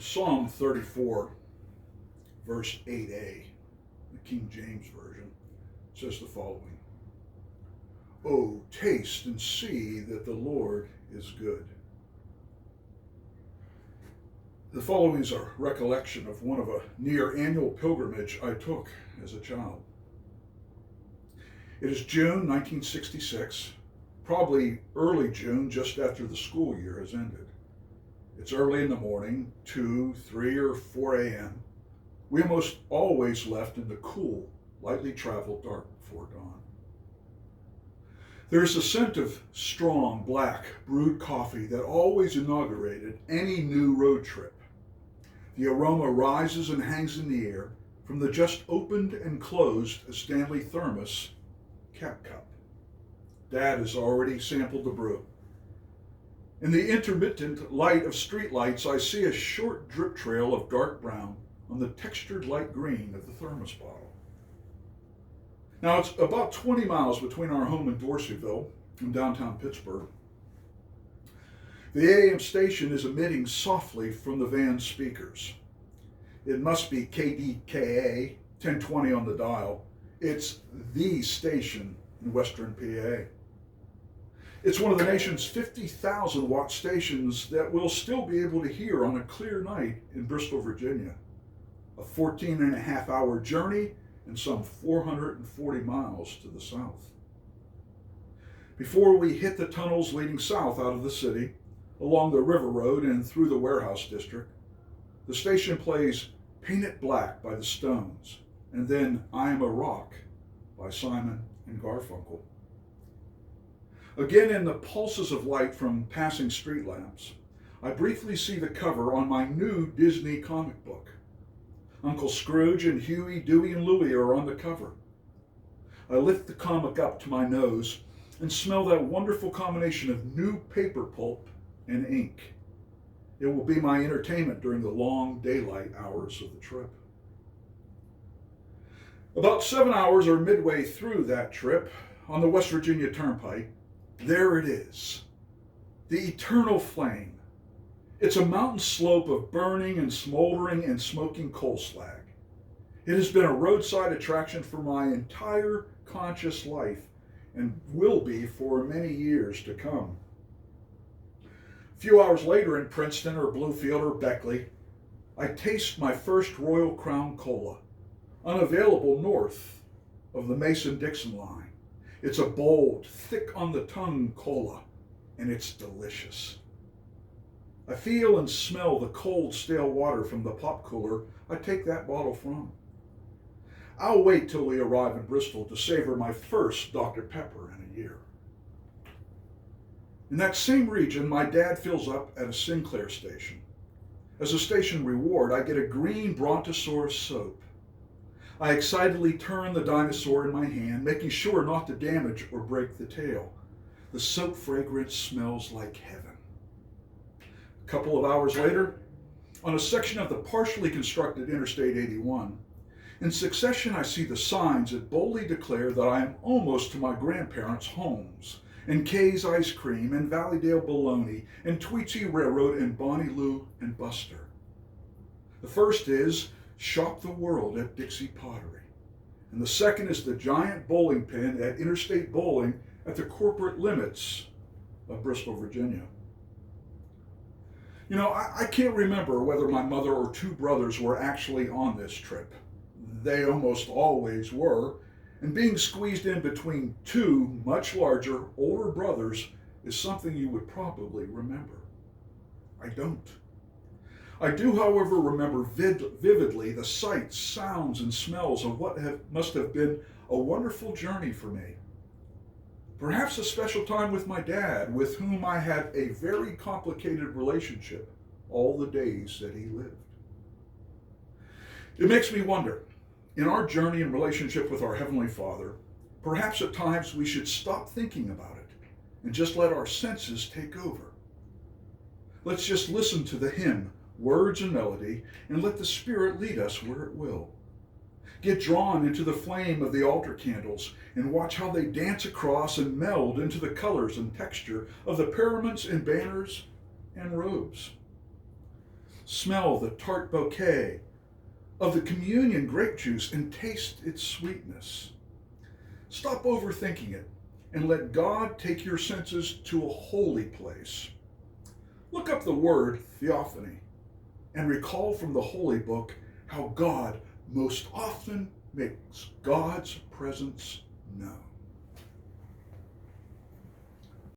Psalm 34, verse 8a, the King James Version, says the following: "Oh, taste and see that the Lord is good." The following is a recollection of one of a near annual pilgrimage I took as a child. It is June 1966, probably early June, just after the school year has ended. It's early in the morning, 2, 3, or 4 a.m. We almost always left in the cool, lightly traveled dark before dawn. There's a scent of strong, black, brewed coffee that always inaugurated any new road trip. The aroma rises and hangs in the air from the just opened and closed Stanley thermos cap cup. Dad has already sampled the brew. In the intermittent light of streetlights, I see a short drip trail of dark brown on the textured light green of the thermos bottle. Now, it's about 20 miles between our home in Dorseyville and downtown Pittsburgh. The AM station is emitting softly from the van speakers. It must be KDKA, 1020 on the dial. It's the station in Western PA. It's one of the nation's 50,000 watt stations that we'll still be able to hear on a clear night in Bristol, Virginia. A 14 and a half hour journey and some 440 miles to the south. Before we hit the tunnels leading south out of the city, along the River Road and through the Warehouse District, the station plays Paint It Black by the Stones, and then I Am a Rock by Simon and Garfunkel. Again, in the pulses of light from passing street lamps, I briefly see the cover on my new Disney comic book. Uncle Scrooge and Huey, Dewey, and Louie are on the cover. I lift the comic up to my nose and smell that wonderful combination of new paper pulp and ink. It will be my entertainment during the long daylight hours of the trip. About 7 hours or midway through that trip on the West Virginia Turnpike, there it is, the eternal flame. It's a mountain slope of burning and smoldering and smoking coal slag. It has been a roadside attraction for my entire conscious life and will be for many years to come. A few hours later in Princeton or Bluefield or Beckley, I taste my first Royal Crown Cola, unavailable north of the Mason-Dixon line. It's a bold, thick on the tongue cola, and it's delicious. I feel and smell the cold, stale water from the pop cooler I take that bottle from. I'll wait till we arrive in Bristol to savor my first Dr. Pepper in a year. In that same region, my dad fills up at a Sinclair station. As a station reward, I get a green Brontosaurus soap. I excitedly turn the dinosaur in my hand, making sure not to damage or break the tail. The soap fragrance smells like heaven. A couple of hours later, on a section of the partially constructed Interstate 81, in succession I see the signs that boldly declare that I am almost to my grandparents' homes, and Kay's Ice Cream, and Valleydale Bologna, and Tweetsy Railroad, and Bonnie Lou, and Buster. The first is Shop the World at Dixie Pottery, and the second is the giant bowling pin at Interstate Bowling at the corporate limits of Bristol, Virginia. You know, I can't remember whether my mother or two brothers were actually on this trip. They almost always were, and being squeezed in between two much larger, older brothers is something you would probably remember. I don't. I do, however, remember vividly the sights, sounds, and smells of what must have been a wonderful journey for me. Perhaps a special time with my dad, with whom I had a very complicated relationship all the days that he lived. It makes me wonder, in our journey and relationship with our Heavenly Father, perhaps at times we should stop thinking about it and just let our senses take over. Let's just listen to the hymn, words and melody, and let the Spirit lead us where it will. Get drawn into the flame of the altar candles and watch how they dance across and meld into the colors and texture of the paraments and banners and robes. Smell the tart bouquet of the communion grape juice and taste its sweetness. Stop overthinking it and let God take your senses to a holy place. Look up the word theophany and recall from the Holy Book how God most often makes God's presence known.